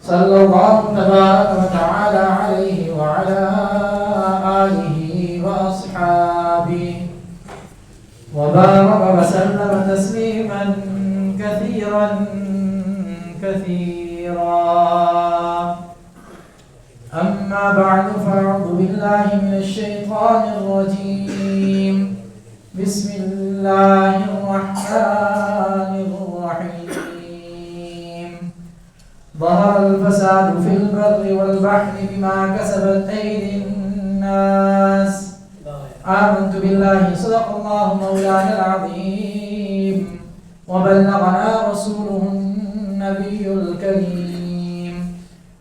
صلى الله تبارك وتعالى عليه وعلى آله وأصحابه وبارك وسلم تسليما كثيرا أما بعد فأعوذ بالله من الشيطان الرجيم بسم الله الرحمن الرحيم ظهر الفساد في البر والبحر بما كسبت أيدي الناس آمنت بالله صدق الله مولانا العظيم وبلغنا رسوله النبي الكريم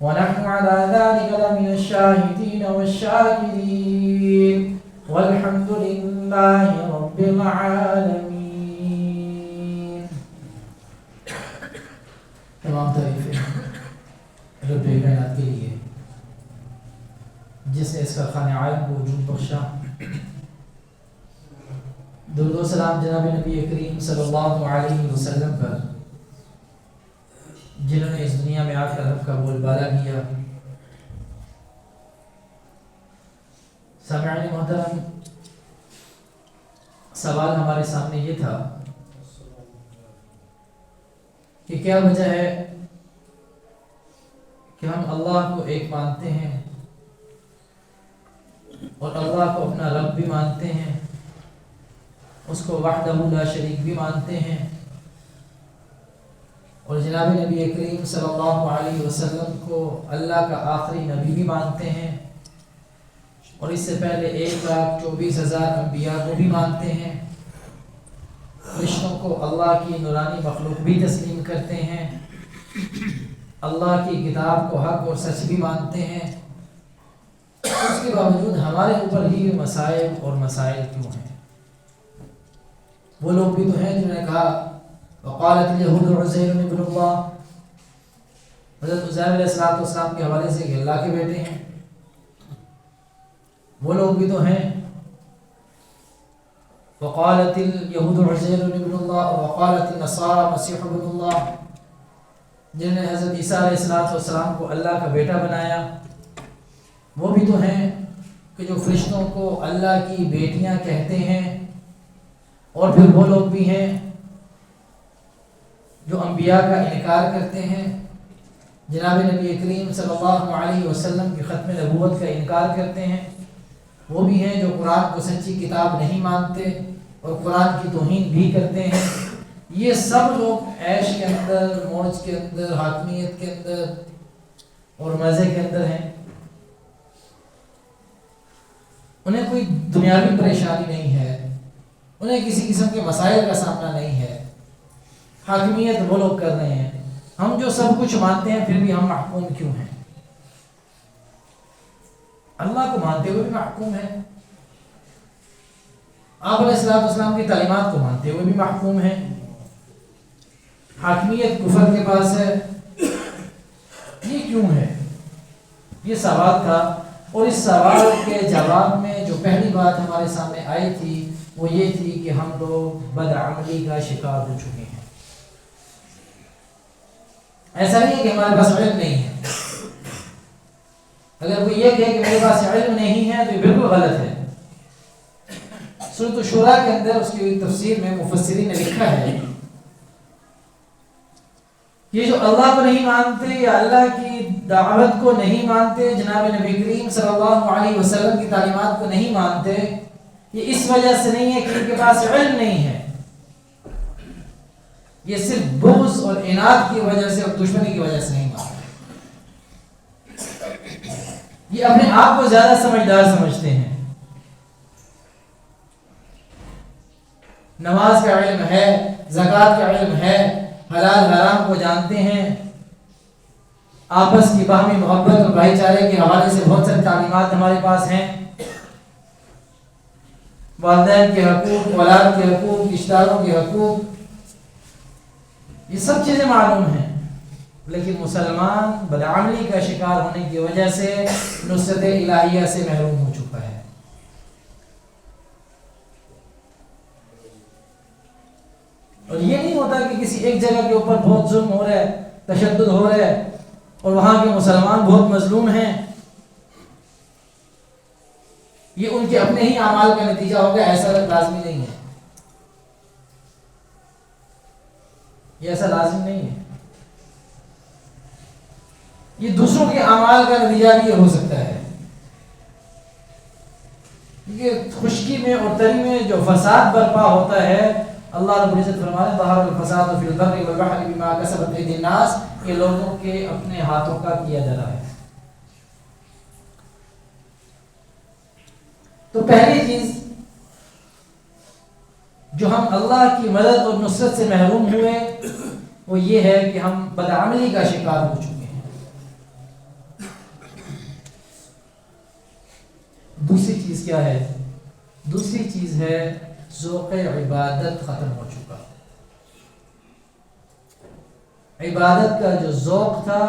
ونحن على ذلك لمن الشاهدين والشاكرين والحمد لله رب العالمين. تمام تعریفیں رب کائنات کے لیے جس نے اس کا خانہ عالم کو وجود بخشا. درود و سلام جناب نبی کریم صلی اللہ علیہ وسلم پر جنہوں نے اس دنیا میں آ کر رب کا بول بالا کیا. سامعین محترم، سوال ہمارے سامنے یہ تھا کہ کیا وجہ ہے کہ ہم اللہ کو ایک مانتے ہیں اور اللہ کو اپنا رب بھی مانتے ہیں، اس کو وحدہ لا شریک بھی مانتے ہیں، اور جناب نبی کریم صلی اللہ علیہ وسلم کو اللہ کا آخری نبی بھی مانتے ہیں، اور اس سے پہلے 1,24,000 انبیاء کو بھی مانتے ہیں، فرشتوں کو اللہ کی نورانی مخلوق بھی تسلیم کرتے ہیں، اللہ کی کتاب کو حق اور سچ بھی مانتے ہیں. اس کے باوجود ہمارے اوپر ہی مسائل اور مسائل کیوں ہیں؟ وہ لوگ بھی تو ہیں جنہوں نے کہا وقالت اليهود عزير ابن اللہ، حضرت عزیر علیہ السلام کے حوالے سے کہ اللہ کے بیٹے ہیں. وہ لوگ بھی تو ہیں وقالت اليهود عزير ابن اللہ وقالت النصارى مسیح ابن اللہ، جنہوں نے حضرت عیسیٰ علیہ السلام کو اللہ کا بیٹا بنایا. وہ بھی تو ہیں کہ جو فرشتوں کو اللہ کی بیٹیاں کہتے ہیں. اور پھر وہ لوگ بھی ہیں جو انبیاء کا انکار کرتے ہیں، جناب نبی کریم صلی اللہ علیہ وسلم کی ختم نبوت کا انکار کرتے ہیں. وہ بھی ہیں جو قرآن کو سچی کتاب نہیں مانتے اور قرآن کی توہین بھی کرتے ہیں. یہ سب لوگ عیش کے اندر، موج کے اندر، حاکمیت کے اندر اور مزے کے اندر ہیں. انہیں کوئی دنیاوی پریشانی نہیں ہے، انہیں کسی قسم کے مسائل کا سامنا نہیں ہے. حاکمیت وہ لوگ کر رہے ہیں. ہم جو سب کچھ مانتے ہیں پھر بھی ہم محکوم کیوں ہیں؟ اللہ کو مانتے ہوئے بھی محکوم ہیں، آپ علیہ السلام کی تعلیمات کو مانتے ہوئے بھی محکوم ہیں. حاکمیت کفر کے پاس ہے، یہ کیوں ہے؟ یہ سوال تھا. اور اس سوال کے جواب میں جو پہلی بات ہمارے سامنے آئی تھی وہ یہ تھی کہ ہم لوگ بدعملی کا شکار ہو چکے ہیں. ایسا نہیں ہے کہ ہمارے پاس علم نہیں ہے. اگر کوئی یہ کہے کہ میرے پاس علم نہیں ہے تو یہ بالکل غلط ہے. سورۃ الشورى کے اندر اس کی تفسیر میں مفسرین نے لکھا ہے یہ جو اللہ کو نہیں مانتے یا اللہ کی دعوت کو نہیں مانتے، جناب نبی کریم صلی اللہ علیہ وسلم کی تعلیمات کو نہیں مانتے، یہ اس وجہ سے نہیں ہے کہ ان کے پاس علم نہیں ہے. یہ صرف بغض اور عناد کی وجہ سے اور دشمنی کی وجہ سے نہیں مانتے. یہ اپنے آپ کو زیادہ سمجھدار سمجھتے ہیں. نماز کا علم ہے، زکوٰۃ کا علم ہے، حلال حرام کو جانتے ہیں، آپس کی باہمی محبت اور بھائی چارے کے حوالے سے بہت ساری تعلیمات ہمارے پاس ہیں. والدین کے حقوق، اولاد کے حقوق، رشتہ داروں کے حقوق، یہ سب چیزیں معلوم ہیں. لیکن مسلمان بدعملی کا شکار ہونے کی وجہ سے نصرت الہیہ سے محروم ہو چکا ہے. اور یہ نہیں ہوتا کہ کسی ایک جگہ کے اوپر بہت ظلم ہو رہا ہے، تشدد ہو رہا ہے، اور وہاں کے مسلمان بہت مظلوم ہیں، یہ ان کے اپنے ہی اعمال کا نتیجہ ہوگا، ایسا لازمی نہیں ہے، یہ ایسا لازم نہیں ہے، یہ دوسروں کے اعمال کا نتیجہ بھی ہو سکتا ہے، کیونکہ خشکی میں اور تری میں جو فساد برپا ہوتا ہے، اللہ رب العزت فرماتے ہیں ظہر الفساد فی البر والبحر بما کسبت ایدی الناس، یہ لوگوں کے اپنے ہاتھوں کا کیا جا رہا ہے۔ تو پہلی چیز جو ہم اللہ کی مدد اور نصرت سے محروم ہوئے وہ یہ ہے کہ ہم بدعملی کا شکار ہو چکے ہیں۔ دوسری چیز کیا ہے؟ دوسری چیز ہے ذوق عبادت ختم ہو چکا۔ عبادت کا جو ذوق تھا،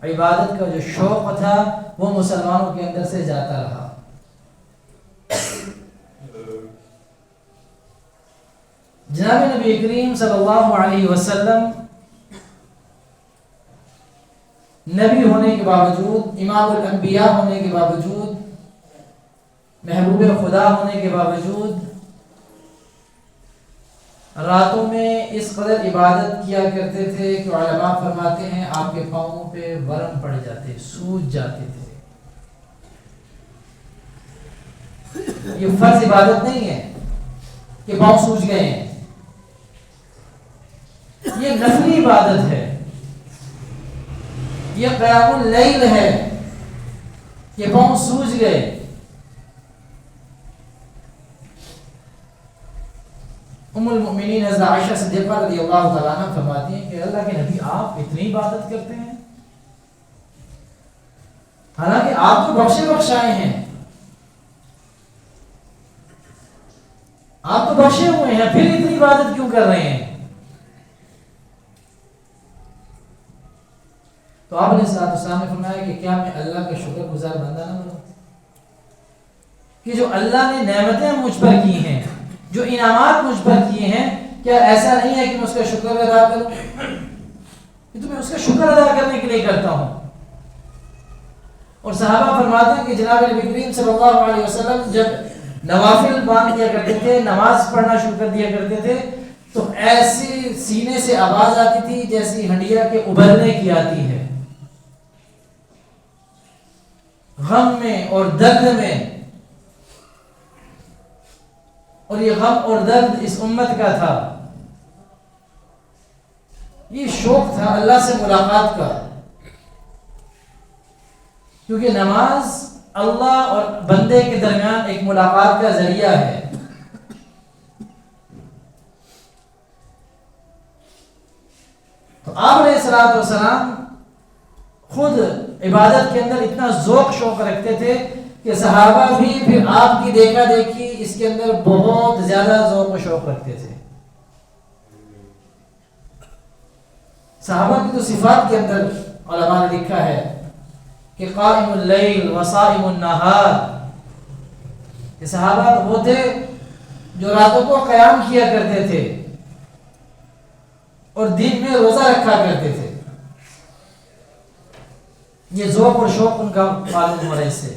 عبادت کا جو شوق تھا، وہ مسلمانوں کے اندر سے جاتا رہا۔ جناب نبی کریم صلی اللہ علیہ وسلم نبی ہونے کے باوجود، امام الانبیاء ہونے کے باوجود، محبوب خدا ہونے کے باوجود، راتوں میں اس قدر عبادت کیا کرتے تھے کہ علماء فرماتے ہیں آپ کے پاؤں پہ ورم پڑ جاتے، سوج جاتے تھے۔ یہ فرض عبادت نہیں ہے کہ پاؤں سوج گئے ہیں، یہ نفلی عبادت ہے، یہ قیام اللیل ہے کہ پاؤں سوج گئے۔ ام المؤمنین حضرت عائشہ صدیقہ رضی اللہ تعالیٰ عنہ فرماتی ہیں کہ اللہ کے نبی آپ اتنی عبادت کرتے ہیں، حالانکہ آپ تو بخشے بخشائے ہیں، آپ تو بخشے ہوئے ہیں، پھر اتنی عبادت کیوں کر رہے ہیں؟ تو آپ نے صلی اللہ نے فرمایا کہ کیا میں اللہ کا شکر گزار بندہ نہ بنوں کہ جو اللہ نے نعمتیں مجھ پر کی ہیں، جو انعامات مجھ پر کیے ہیں، کیا ایسا نہیں ہے کہ میں اس کا شکر ادا کروں؟ کہ تو میں اس کا شکر ادا کرنے کے لیے کرتا ہوں۔ اور صحابہ فرماتے ہیں کہ جناب نبی کریم صلی اللہ علیہ وسلم جب نوافل باندھ دیا کرتے تھے، نماز پڑھنا شروع کر دیا کرتے تھے، تو ایسی سینے سے آواز آتی تھی جیسی ہنڈیا کے ابلنے کی آتی ہے، غم میں اور درد میں۔ اور یہ غم اور درد اس امت کا تھا، یہ شوق تھا اللہ سے ملاقات کا، کیونکہ نماز اللہ اور بندے کے درمیان ایک ملاقات کا ذریعہ ہے۔ تو آپ علیہ الصلوۃ والسلام خود عبادت کے اندر اتنا ذوق شوق رکھتے تھے کہ صحابہ بھی پھر آپ کی دیکھا دیکھی اس کے اندر بہت زیادہ ذوق و شوق رکھتے تھے۔ صحابہ کی تو صفات کے اندر علماء نے لکھا ہے کہ قائم اللیل وصائم النہار، کہ صحابہ تو وہ تھے جو راتوں کو قیام کیا کرتے تھے اور دن میں روزہ رکھا کرتے تھے۔ یہ ذوق اور شوق ان کا معلوم ہو رہا ہے اس سے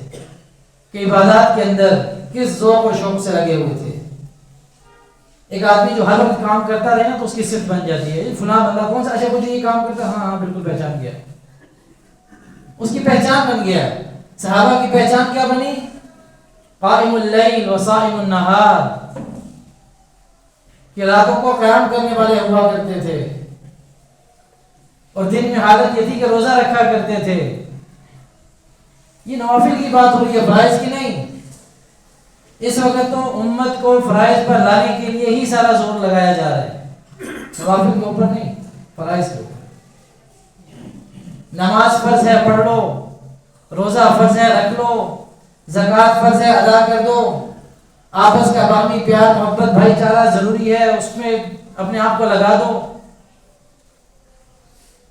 کہ عبادات کے اندر کس ذوق اور شوق سے لگے ہوئے تھے۔ ایک آدمی جو ہر وقت کام کرتا رہے نا تو اس کی صفت بن جاتی ہے، فلاں بندہ کون سا، اچھا مجھے یہ کام کرتا ہے، ہاں ہاں بالکل پہچان گیا، اس کی پہچان بن گیا۔ صحابہ کی پہچان کیا بنی؟ قائم اللیل وصائم النہار، کہ راتوں کو قیام کرنے والے ہوا کرتے تھے اور دن میں حالت یہ تھی کہ روزہ رکھا کرتے تھے۔ یہ نوافل کی بات ہو رہی ہے، فرائض کی نہیں۔ اس وقت تو امت کو فرائض پر لانے کے لیے ہی سارا زور لگایا جا رہا ہے، نوافل کے اوپر نہیں، فرائض کے اوپر۔ نماز فرض ہے پڑھ لو، روزہ فرض ہے رکھ لو، زکوٰۃ فرض ہے ادا کر دو، آپس کا باقی پیار محبت بھائی چارہ ضروری ہے، اس میں اپنے آپ کو لگا دو،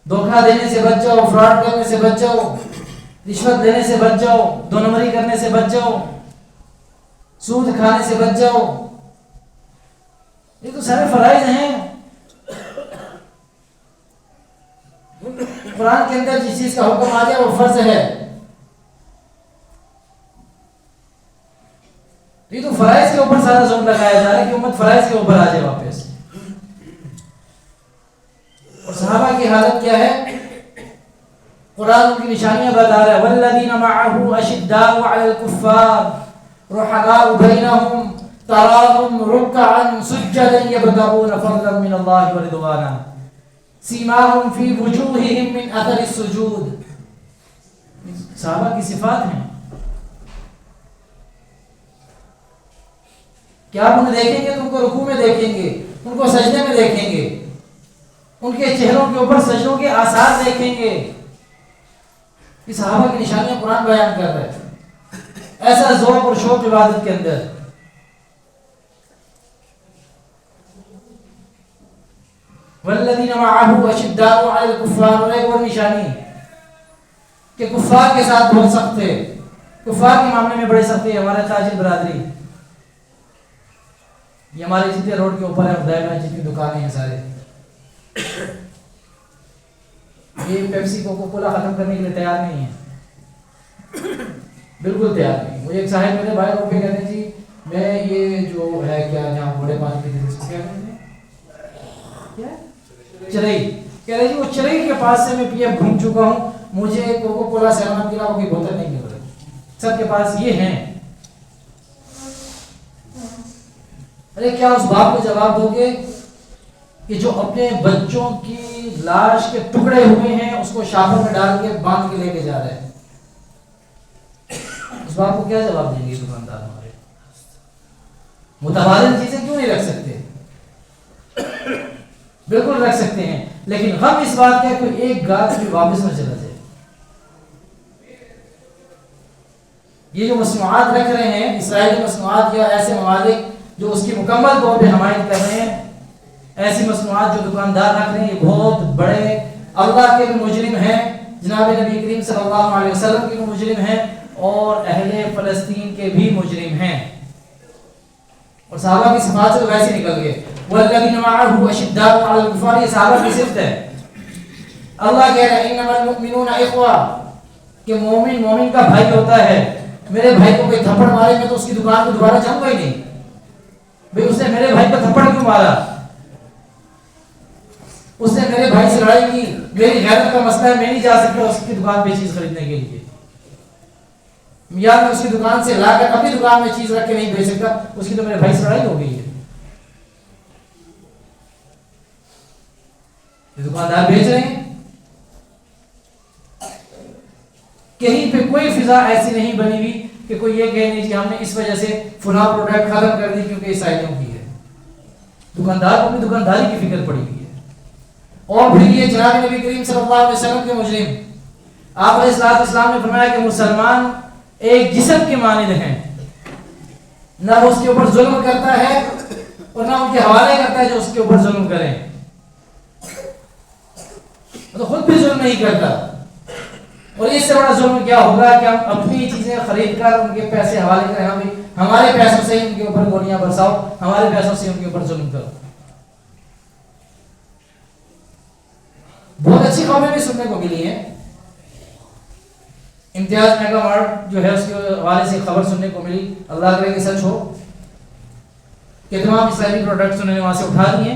دھوکہ دینے سے بچ جاؤ، فراڈ کرنے سے بچ جاؤ، رشوت دینے سے بچ جاؤ، دو نمبری کرنے سے بچ جاؤ، سود کھانے سے بچ جاؤ۔ یہ تو سارے فرائض ہیں۔ قرآن کے اندر جس چیز کا حکم آ جائے وہ فرض ہے. یہ تو فرائض کے اوپر سارا زور لگایا جا رہا ہے کہ امت فرائض کے اوپر آ جائے واپس. اور صحابہ کی حالت کیا ہے؟ قرآن کی نشانیاں بتا رہا ہے والذین معه اشداء علی الکفار رحماء بینہم تراہم رکعا سجدا یبتغون فضلا من اللہ ورضوانا سیماہم فی وجوہہم من اثر السجود. صحابہ کی صفات ہیں. کیا آپ انہیں دیکھیں گے تو ان کو رکوع میں دیکھیں گے, ان کو سجدے میں دیکھیں گے, ان کے چہروں کے اوپر سجدوں کے آثار دیکھیں گے. یہ صحابہ کی نشانیاں قرآن بیان کر رہے ہیں. ایسا ذوق اور شوق عبادت کے اندر. والذین معه اشداء علی الکفار, اور ایک اور نشانی کہ کفار کے ساتھ بہت سخت تھے, کفار کے معاملے میں بڑے سخت تھے. ہمارے تاجر برادری, یہ ہمارے جتنے روڈ کے اوپر ہے خدائے میں جتنی دکانیں ہیں سارے, یہ پیپسی کوکو کولا ختم کرنے کے لیے تیار نہیں ہے, بالکل تیار نہیں. مجھے ایک صاحب میرے بھائی روپے کہتے ہیں جی میں یہ جو ہے کیا جہاں بڑے پانی کی اس کو کیا کہتے ہیں, چرئی, کہہ رہے جی وہ چرئی کے پاس سے میں پی ایف گھوم چکا ہوں, مجھے کوکو کولا سیون اپ کے علاوہ کوئی بوتل نہیں مل رہی, سب کے پاس یہ ہیں. ارے کیا اس باپ کو جواب دو گے کہ جو اپنے بچوں کی لاش کے ٹکڑے ہوئے ہیں اس کو شاپر میں ڈال کے باندھ کے لے کے جا رہے ہیں, اس باپ کو کیا جواب دیں گے دکاندار ہمارے؟ متبادل چیزیں کیوں نہیں رکھ سکتے؟ بالکل رکھ سکتے ہیں, لیکن غم اس بات کا کوئی ایک گاہک بھی واپس نہ چلا جائے. یہ جو مصنوعات رکھ رہے ہیں اسرائیلی مصنوعات یا ایسے ممالک جو اس کی مکمل طور پہ حمایت کر رہے ہیں, ایسی مصنوعات جو دکاندار رکھ رہے ہیں, یہ بہت بڑے اللہ کے بھی مجرم ہیں, جناب نبی کریم صلی اللہ علیہ وسلم کے بھی مجرم ہیں, اور اہل فلسطین کے بھی مجرم ہیں. اور صحابہ کی صفات سے تو ویسے نکل گئے. والذین معه اشداء علی الکفار, یہ صحابہ کی صفت ہے. اللہ کہہ رہا ہے انما المؤمنون اخوہ, کہ مومن مومن کا بھائی ہوتا ہے. میرے بھائی کو کوئی تھپڑ مارے گا تو اس کی دکان کو دوبارہ جاؤں گا ہی نہیں. بھئی اس نے میرے بھائی کو تھپڑ کیوں مارا, اس نے میرے بھائی سے لڑائی کی, میری غیرت کا مسئلہ ہے, میں نہیں جا سکتا اس کی دکان پہ چیز خریدنے کے لیے, یا میں اس کی دکان سے لا کر اپنی دکان میں چیز رکھ کے نہیں بھیج سکتا, اس کی تو میرے بھائی سے لڑائی ہو گئی ہے. یہ دکاندار بیچ رہے ہیں. کہیں پہ کوئی فضا ایسی نہیں بنی ہوئی کہ کوئی یہ کہے نہیں کہ ہم نے اس وجہ سے فلاں پروڈکٹ ختم کر دی کیونکہ عیسائیوں کی ہے. دکاندار کو اپنی دکانداری کی فکر پڑی ہوئی ہے. اور پھر یہ جناب نبی کریم صلی اللہ علیہ وسلم کے مجرم, آپ علیہ الصلوۃ والسلام نے فرمایا کہ مسلمان ایک جسم کے مانند ہیں, نہ وہ اس کے اوپر ظلم کرتا ہے اور نہ ان کے حوالے کرتا ہے جو اس کے اوپر ظلم کریں, تو خود بھی ظلم نہیں کرتا. اور اس سے بڑا ظلم کیا ہوگا کہ ہم اپنی چیزیں خرید کر ان کے پیسے حوالے کریں, ہم ہمارے پیسوں سے ہی ان کے اوپر گولیاں برساؤ, ہمارے پیسوں سے ان کے اوپر ظلم کرو. بہت اچھی خبریں بھی سننے کو ملی ہیں. امتیاز میگا مارٹ جو ہے اس کے حوالے سے خبر سننے کو ملی, اللہ کرے کہ سچ ہو, کہ تمام اسرائیلی پروڈکٹس انہوں نے وہاں سے اٹھا دیے.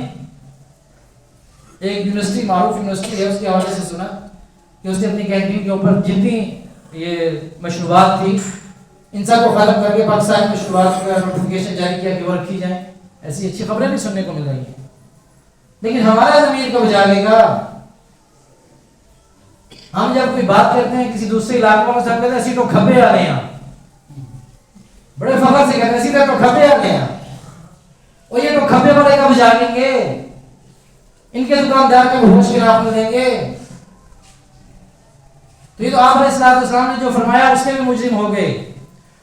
ایک یونیورسٹی, معروف یونیورسٹی ہے, اس کے حوالے سے سنا کہ اس نے اپنی کینٹین کے اوپر جتنی یہ مشروبات تھی ان سب کو ختم کر کے پاکستانی مشروبات کا نوٹیفکیشن جاری کیا کہ وہ رکھی جائیں. ایسی اچھی خبریں بھی سننے کو مل رہی ہیں. لیکن ہمارا ضمیر کب جاگے گا؟ ہم جب کوئی بات کرتے ہیں کسی دوسرے علاقوں میں, سب کہتے ہیں اسی تو کھبے آ رہے ہیں, بڑے فخر سے کہتے ہیں اسی تو کھبے آ رہے ہیں. اور یہ تو کھبے والے کب جاگیں گے؟ ان کے دکاندار کب ہوش کے ناخن دیں گے؟ تو یہ تو آپ علیہ السلام نے جو فرمایا اس کے بھی مجرم ہو گئے.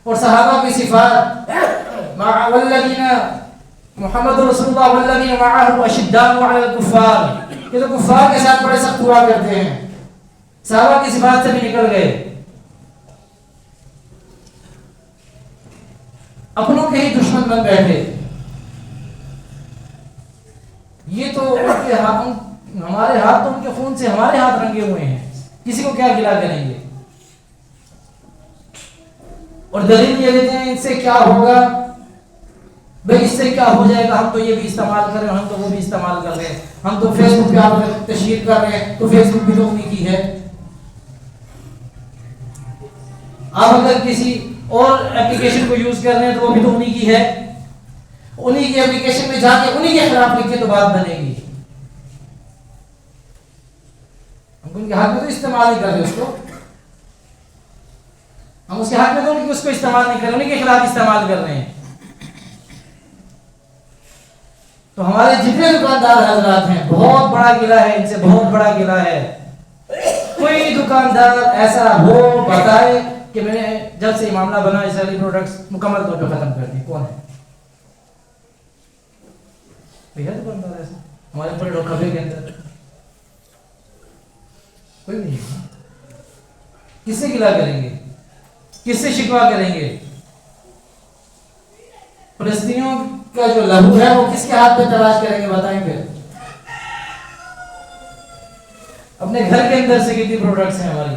اور صحابہ کی صفات والذین محمد رسول اللہ والذین معه اشداء علی الکفار, یہ تو کفار کے ساتھ بڑے سخت ہوا کرتے ہیں. صحابہ کی صفات سے بھی نکل گئے, اپنوں کے ہی دشمن بن بیٹھے. یہ تو ان کے ہاتھ, ہمارے ہاتھ تو ان کے خون سے ہمارے ہاتھ رنگے ہوئے ہیں. کسی کو کیا گلا کریں گے؟ اور دلیل یہ دیتے ہیں ان سے کیا ہوگا، بھئی اس سے کیا ہو جائے گا، ہم تو یہ بھی استعمال کر رہے ہیں، ہم تو وہ بھی استعمال کر رہے ہیں، ہم تو فیس بک پہ آپ تشہیر کر رہے ہیں، تو فیس بک بھی تو انہی کی ہے۔ آپ اگر کسی اور اپلیکیشن کو یوز کر رہے ہیں تو وہ بھی تو انہی کی ہے، انہی کی اپلیکیشن میں جا کے انہی کے خلاف لکھے تو بات بنے گی۔ ہم ان کے حق میں تو استعمال نہیں کر رہے اس کو، ہم اس کے حق میں تو اس کو استعمال نہیں کر رہے، انہی کے خلاف استعمال کر رہے ہیں۔ تو ہمارے جتنے دکاندار حضرات ہیں بہت بڑا گلہ ہے ان سے، بہت بڑا گلہ ہے۔ کوئی دکاندار ایسا ہو بتائے کہ میں نے جب سے یہ معاملہ بنا اسرائیلی پروڈکٹس مکمل طور پہ ختم کر دی، کون ہے؟ کوئی ہے دکاندار ایسا ہمارے پورے ڈوکھبے کے اندر؟ کوئی نہیں ہے۔ کس سے گلہ کریں گے، کس سے شکوا کریں گے؟ فلسطینیوں کا جو لہو ہے وہ کس کے ہاتھ پہ تلاش کریں گے بتائیں پھر؟ اپنے گھر کے اندر سے کتنی پروڈکٹس ہیں ہماری،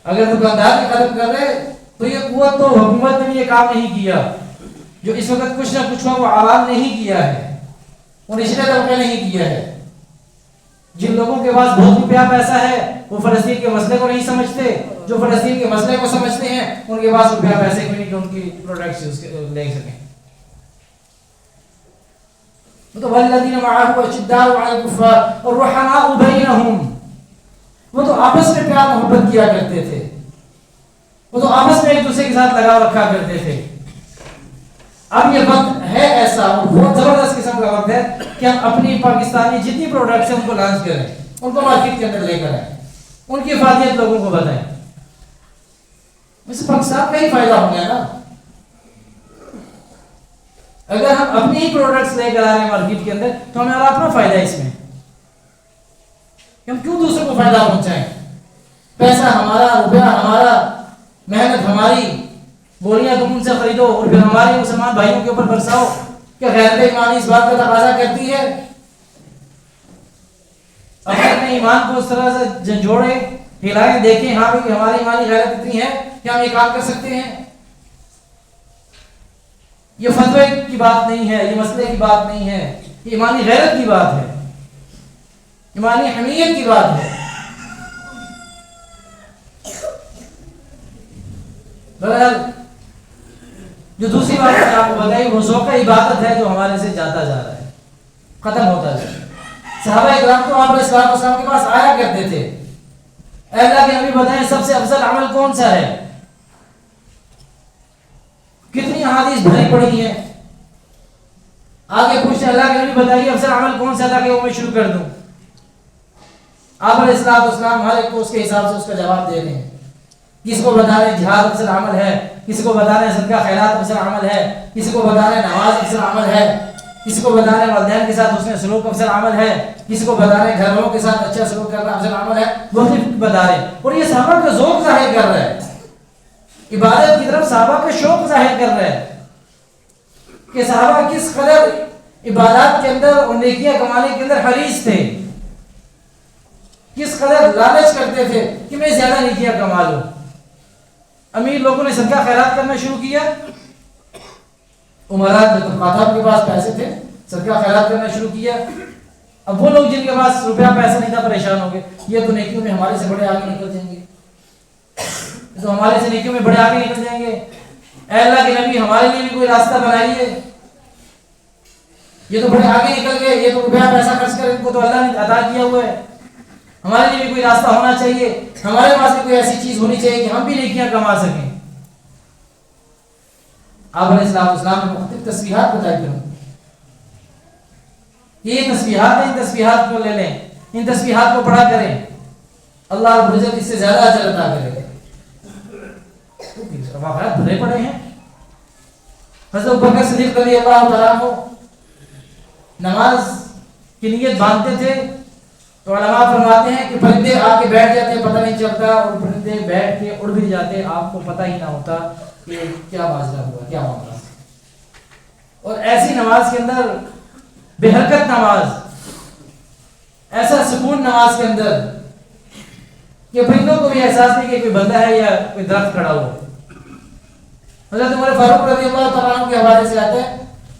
اگر دکاندار بھی ختم کر رہے تو یہ قوت تو حکومت نے بھی یہ کام نہیں کیا، جو اس وقت کچھ نہ کچھ ہوا وہ عوام نے ہی کیا ہے، وہ نچلے طبقے نے ہی کیا ہے۔ جن لوگوں کے پاس بہت روپیہ پیسہ ہے وہ فلسطین کے مسئلے کو نہیں سمجھتے، جو فلسطین کے مسئلے کو سمجھتے ہیں ان کے پاس روپیہ پیسے کیوں نہیں کہ ان کی پروڈکٹس لے سکیں۔ تو والذین معه اشداء علی الکفار الرحماء بینہم، وہ تو آپس میں پیار محبت کیا کرتے تھے، وہ تو آپس میں ایک دوسرے کے ساتھ لگاؤ رکھا کرتے تھے۔ اب یہ وقت ہے ایسا اور بہت زبردست قسم کا وقت ہے کہ ہم اپنی پاکستانی جتنی پروڈکٹس ہیں ان کو لانچ کریں، ان کو مارکیٹ کے اندر لے کر آئیں، ان کی افادیت لوگوں کو بتائیں۔ اس سے پاکستان کا ہی فائدہ ہو گیا نا۔ اگر ہم اپنی ہی پروڈکٹس لے کر آ رہے ہیں مارکیٹ کے اندر تو ہمارا اپنا فائدہ ہے اس میں، ہم کیوں دوسروں کو فائدہ پہنچائیں؟ پیسہ ہمارا، روپیہ ہمارا، محنت ہماری، بوریاں تم ان سے خریدو اور پھر ہمارے مسلمان بھائیوں کے اوپر برساؤ۔ کیا غیرت ایمانی اس بات کا تقاضا کرتی ہے؟ اپنے ایمان کو اس طرح سے جھنجھوڑیں، ہلائیں، دیکھیں ہاں بھی ہماری ایمانی غیرت اتنی ہے کہ ہم یہ کام کر سکتے ہیں۔ یہ فتوے کی بات نہیں ہے، یہ مسئلے کی بات نہیں ہے، یہ ایمانی غیرت کی بات ہے، ایمانی حمیت کی بات ہے۔ بہرحال جو دوسری بات میں آپ کو بتائی وہ ذوق عبادت ہے جو ہمارے سے جاتا جا رہا ہے، ختم ہوتا جا رہا ہے۔ صحابہ اکرام تو آپ علیہ السلام کے پاس آیا کرتے تھے، اے اللہ کے نبی بتائیں سب سے افضل عمل کون سا ہے؟ کتنی احادیث بھری پڑی ہیں، آگے پوچھتے ہیں اللہ کے نبی بتائیے افضل عمل کون سا تھا کہ وہ میں شروع کر دوں؟ آپ علیہ السلام ہر ایک کو اس کے حساب سے اس کا جواب دے رہے ہیں۔ کسی کو بتا رہے ہیں جہاد افضل عمل ہے، کسی کو بتا رہے ہیں صدقہ خیرات افضل عمل ہے، کسی کو بتا رہے ہیں نماز افضل عمل ہے، کسی کو بتا رہے ہیں والدین کے ساتھ حسن سلوک افضل عمل ہے، کسی کو بتا رہے ہیں گھر والوں کے ساتھ اچھا سلوک کرنا افضل عمل ہے، مختلف بتا رہے ہیں۔ اور یہ صحابہ کا ذوق ظاہر کر رہا ہے، عبادت کی طرف صحابہ کا شوق ظاہر کر رہا ہے کہ صحابہ کس قدر عبادات کے اندر اور نیکیاں کمانے کے اندر حریص تھے، کس قدر لالچ کرتے تھے کہ میں زیادہ نیکیاں کما لوں۔ امیر لوگوں نے صدقہ خیرات کرنا شروع کیا، عمرات میں طبقات کے پاس پیسے تھے، صدقہ خیرات کرنا شروع کیا۔ اب وہ لوگ جن کے پاس روپیہ پیسہ نہیں تھا پریشان ہو گئے، یہ تو نیکیوں میں ہمارے سے بڑے آگے نکل جائیں گے، تو ہمارے سے نیکیوں میں بڑے آگے نکل جائیں گے، اے اللہ کے نبی ہمارے لیے بھی کوئی راستہ بنائیے، یہ تو بڑے آگے نکل گئے، یہ تو روپیہ پیسہ خرچ کر ان کو تو اللہ نے عطا کیا ہوا ہے، ہمارے لیے بھی کوئی راستہ ہونا چاہیے، ہمارے پاس بھی کوئی ایسی چیز ہونی چاہیے کہ ہم بھی نیکیاں کما سکیں۔ آپ علیہ السلام نے مختلف تسبیحات بتائی تھیں، یہ تسبیحات ہیں، ان تسبیحات کو لے لیں، ان تسبیحات کو پڑھا کریں، اللہ رب العزت اس سے زیادہ اجر عطا کرے۔ واقعات بھرے پڑے ہیں۔ حضرت ابوبکر صدیق رضی اللہ تعالیٰ عنہ نماز کی نیت باندھتے تھے تو علماء فرماتے ہیں کہ پرندے آ کے بیٹھ جاتے ہیں، پتہ نہیں چلتا، اور پرندے بیٹھ کے اڑ بھی جاتے، آپ کو پتہ ہی نہ ہوتا کہ کیا ماجرا ہوا، کیا معاملہ۔ اور ایسی نماز کے اندر بے حرکت نماز، ایسا سکون نماز کے اندر کہ پرندوں کو بھی احساس نہیں کہ کوئی بندہ ہے یا کوئی درخت کھڑا ہو. حضرت عمر فاروق رضی اللہ تعالیٰ عنہ کے حوالے سے آتا ہے،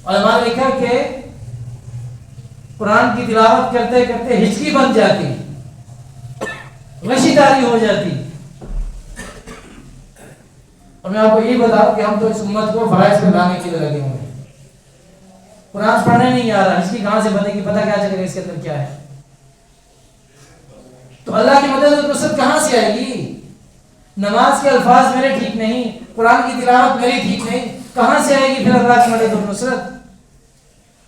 علماء نے لکھا کہ قرآن کی تلاوت کرتے کرتے ہچکی بن جاتی، غشی داری ہو جاتی. اور میں آپ کو یہ بتاؤں کہ ہم تو اس امت کو فرائض پہ لانے کے لیے لگے ہوئے ہیں. قرآن پڑھنے نہیں آ رہا، ہچکی کہاں سے بنے گی، پتہ کیا چلے گا اس کے اندر کیا ہے. تو اللہ کی مدد اور نصرت کہاں سے آئے گی؟ نماز کے الفاظ میرے ٹھیک نہیں، قرآن کی تلاوت میری ٹھیک نہیں، کہاں سے آئے گی پھر اللہ کی مدد اور نصرت؟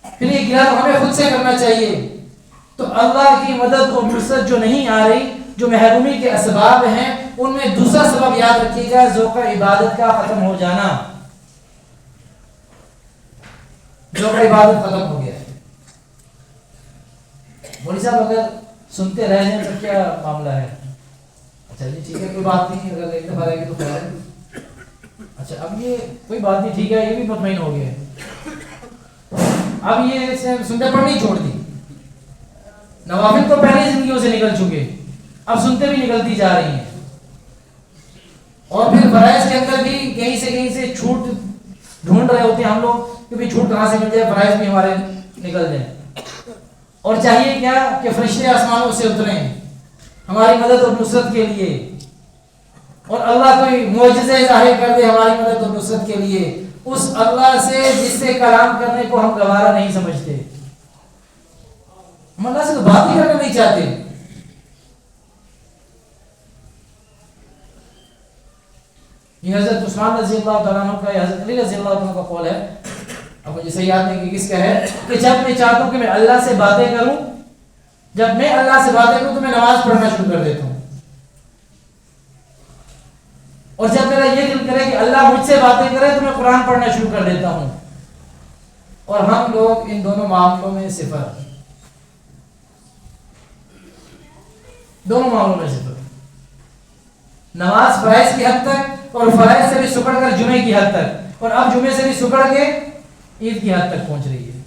پھر یہ گلا تو ہمیں خود سے کرنا چاہیے. تو اللہ کی مدد اور نصرت جو نہیں آ رہی، جو محرومی کے اسباب ہیں، ان میں دوسرا سبب یاد رکھیے گا، ذوق عبادت کا ختم ہو جانا. ذوق عبادت ختم ہو گیا. مولوی صاحب اگر سنتے رہ جائیں تو کیا معاملہ ہے؟ اچھا جی ٹھیک ہے، کوئی بات نہیں، اگر ایک دفعہ رہے گی تو خیر. اچھا اب یہ کوئی بات نہیں، ٹھیک ہے، یہ بھی مطمئن ہو گیا. اب یہ سنتے پڑھنی چھوڑ دی. نوافل تو پہلے زندگیوں سے نکل چکے، اب سنتے بھی نکلتی جا رہی ہیں. اور پھر فرائض کے اندر بھی کہیں سے چھوٹ ڈھونڈ رہے ہوتے ہیں ہم لوگ کہ بھی چھوٹ کہاں سے مل جائے، فرائض بھی ہمارے نکل جائیں. اور چاہیے کیا کہ فرشتے آسمانوں سے اتریں ہماری مدد اور نصرت کے لیے، اور اللہ کوئی معجزے ظاہر کر دے ہماری مدد اور نصرت کے لیے. اس اللہ سے جس سے کلام کرنے کو ہم گوارا نہیں سمجھتے، ہم اللہ سے تو بات ہی کرنا نہیں چاہتے. یہ حضرت عثمان رضی اللہ تعالیٰ عنہ کا، حضرت علی رضی اللہ عنہ کا قول ہے، اب مجھے صحیح یاد نہیں کہ کس کا ہے، کہ جب میں چاہتا ہوں کہ میں اللہ سے باتیں کروں، جب میں اللہ سے باتیں کروں تو میں نماز پڑھنا شروع کر دیتا ہوں. اور جب میرا یہ دل کرے کہ اللہ مجھ سے باتیں کرے تو میں قرآن پڑھنا شروع کر دیتا ہوں. اور ہم لوگ ان دونوں معاملوں میں صفر، دونوں معاملوں میں صفر. نماز فرائض کی حد تک، اور فرائض سے بھی سکڑ کر جمعے کی حد تک، اور اب جمعے سے بھی سکڑ کے عید کی حد تک پہنچ رہی ہے.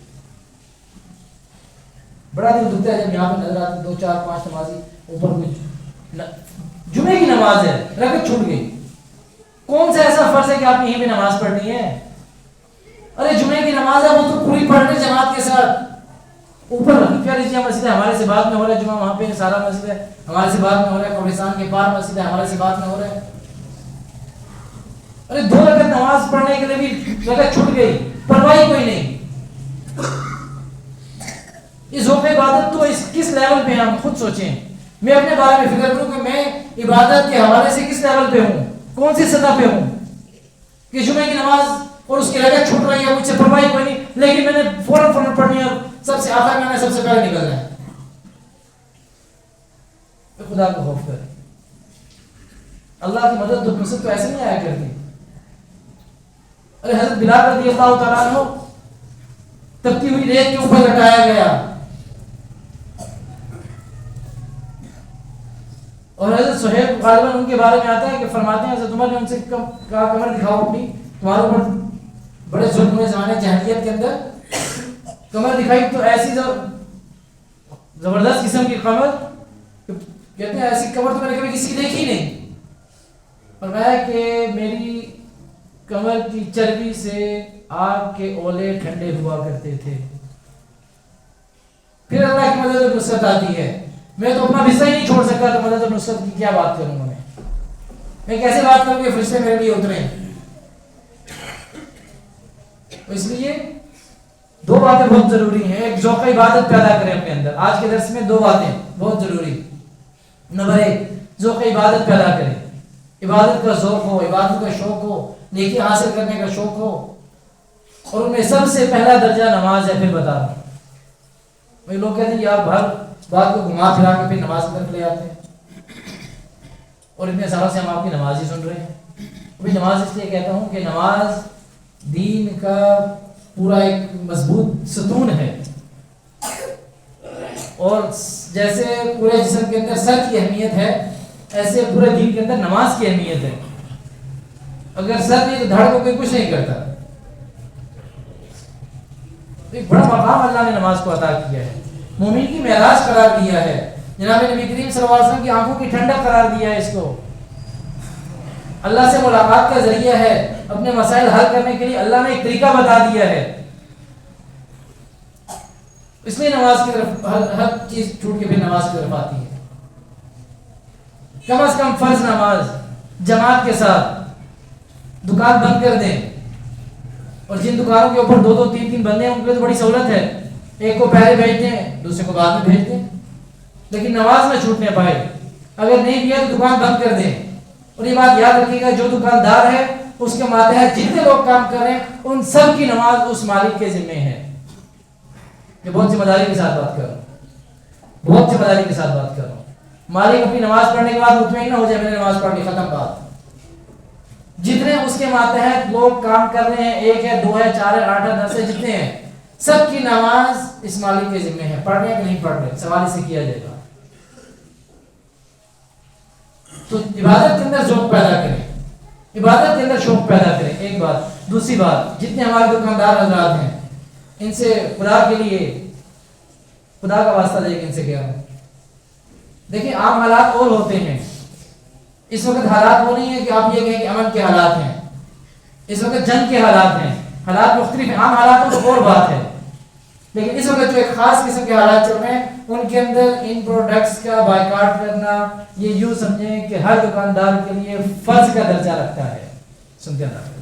بڑا دل دکھتا ہے جب یہاں پہ نظر آتے 2 4 5 نمازی اوپر کچھ جمعے کی نماز ہے، رکعت چھوٹ گئی. کون سا ایسا فرض ہے کہ آپ یہیں پہ نماز پڑھنی ہے؟ ارے جمعے کی نماز ہے، وہ تو پوری پڑھنے جماعت کے ساتھ. اوپر رفیع رضیہ مسجد ہے، ہمارے سے بعد میں ہو رہا ہے جمعہ، وہاں پہ سارا مسجد ہے، ہمارے سے بعد میں ہو رہا ہے. قبرستان کے پار مسجد ہے، ہمارے سے بعد میں ہو رہا ہے. ارے 2 رکعت نماز پڑھنے کے لیے بھی رکعت چھوٹ گئی، پرواہ کوئی نہیں. یہ ذوق عبادت تو اس کس لیول پہ ہم خود سوچیں. میں اپنے بارے میں فکر کروں کہ میں عبادت کے حوالے سے کس لیول پہ ہوں، کون سی سطح پہ ہوں، کہ جمعے کی نماز اور اس کی رکعت چھوٹ رہی ہے، مجھ سے پرواہ کوئی نہیں، لیکن میں نے فوراً پڑھنی ہے، سب سے آخر میں نے سب سے پہلے نکلنا ہے. خدا کو خوف کر. اللہ کی مدد اور نصرت تو ایسے نہیں آیا کرتی. ارے حضرت بلال رضی اللہ تعالیٰ عنہ تپتی ہوئی ریت کے اوپر لٹایا گیا، اور حضرت صہیب غالباً ان کے بارے میں آتا ہے کہ فرماتے ہیں حضرت عمر نے ان سے کہا کمر دکھاؤ اپنی، تمہارے اوپر بڑے ظلم ہوئے زمانے جاہلیت کے اندر. کمر دکھائی تو ایسی زبردست قسم کی کمر، کہتے ہیں ایسی کمر تو میں نے کبھی کسی کی دیکھی نہیں. فرمایا کہ میری کمر کی چربی سے آگ کے اولے ٹھنڈے ہوا کرتے تھے. پھر اللہ کی مدد اور نصرت آتی ہے. میں تو اپنا حصہ ہی نہیں چھوڑ سکتا، تو مدد اور نصرت کی کیا بات کروں گا میں کیسے بات کروں کہ فرشتے میرے لیے اتریں. اس لیے 2 باتیں بہت ضروری ہیں. ایک ذوق عبادت پیدا کریں اپنے اندر. آج کے درس میں 2 باتیں بہت ضروری. نمبر 1 ذوق عبادت پیدا کریں، عبادت کا ذوق ہو، عبادت کا شوق ہو، نیکی حاصل کرنے کا شوق ہو. اور ان میں سب سے پہلا درجہ نماز ہے. پھر بتا رہا ہوں، وہی لوگ کہتے ہیں کہ آپ ہر بات کو گھما پھرا کے پھر نماز کی طرف لے آتے ہیں، اور اتنے سالوں سے ہم آپ کی نماز ہی سن رہے ہیں. ابھی نماز اس لیے کہتا ہوں کہ نماز دین کا پورا ایک مضبوط ستون ہے. اور جیسے پورے جسم کے اندر سر کی اہمیت ہے، ایسے پورے دین کے اندر نماز کی اہمیت ہے. اگر سر نہیں تو دھڑ کو کوئی کچھ نہیں کرتا. ایک بڑا مقام اللہ نے نماز کو عطا کیا ہے، مومن کی معراج قرار دیا ہے. جناب نبی کریم صلی اللہ علیہ وسلم کی آنکھوں کی ٹھنڈک قرار دیا ہے اس کو. اللہ سے ملاقات کا ذریعہ ہے, اپنے مسائل حل کرنے کے لیے اللہ نے ایک طریقہ بتا دیا ہے. اس لیے نماز کی طرف ہر چیز چھوٹ کے پھر نماز کی طرف آتی ہے. کم از کم فرض نماز جماعت کے ساتھ, دکان بند کر دیں, اور جن دکانوں کے اوپر 2-3 بندے ہیں ان کے لیے تو بڑی سہولت ہے, ایک کو پہلے بھیج دیں دوسرے کو بعد میں بھیج دیں, لیکن نماز نہ چھوٹنے پائے. اگر نہیں کیا تو دکان بند کر دیں. اور یہ بات یاد رکھیے گا, جو دکاندار ہے اس کے ماتحت جتنے لوگ کام کر رہے ہیں ان سب کی نماز اس مالک کے ذمہ ہے. یہ بہت ذمہ داری کے ساتھ بات کر رہا ہوں, بہت ذمہ داری کے ساتھ بات کر رہا ہوں. مالک اپنی نماز پڑھنے کے بعد مطمئن نہ ہو جائے میں نے نماز پڑھ لی ختم بات. جتنے اس کے ماتحت لوگ کام کر رہے ہیں, 1 ہے 2 ہے 4 ہے 8 ہے 10 ہے, جتنے ہیں سب کی نماز اس مالک کے ذمہ ہے. پڑھ رہے ہیں کہ نہیں پڑھ رہے, سوال سے کیا جائے گا. تو عبادت کے اندر ذوق پیدا کریں, عبادت کے اندر شوق پیدا کریں. ایک بات. دوسری بات, جتنے ہمارے دکاندار حضرات ہیں ان سے خدا کے لیے, خدا کا واسطہ دے کے ان سے کیا ہے, دیکھیں عام حالات اور ہوتے ہیں. اس وقت حالات وہ نہیں ہے کہ آپ یہ کہیں کہ امن کے حالات ہیں, اس وقت جنگ کے حالات ہیں. حالات مختلف ہیں, عام حالات تو اور بات ہے, لیکن اس وقت جو ایک خاص قسم کے حالات چل رہے ہیں ان کے اندر ان پروڈکٹس کا بائیکاٹ کرنا, یہ یوں سمجھیں کہ ہر دکاندار کے لیے فرض کا درجہ رکھتا ہے. سنتے ہیں.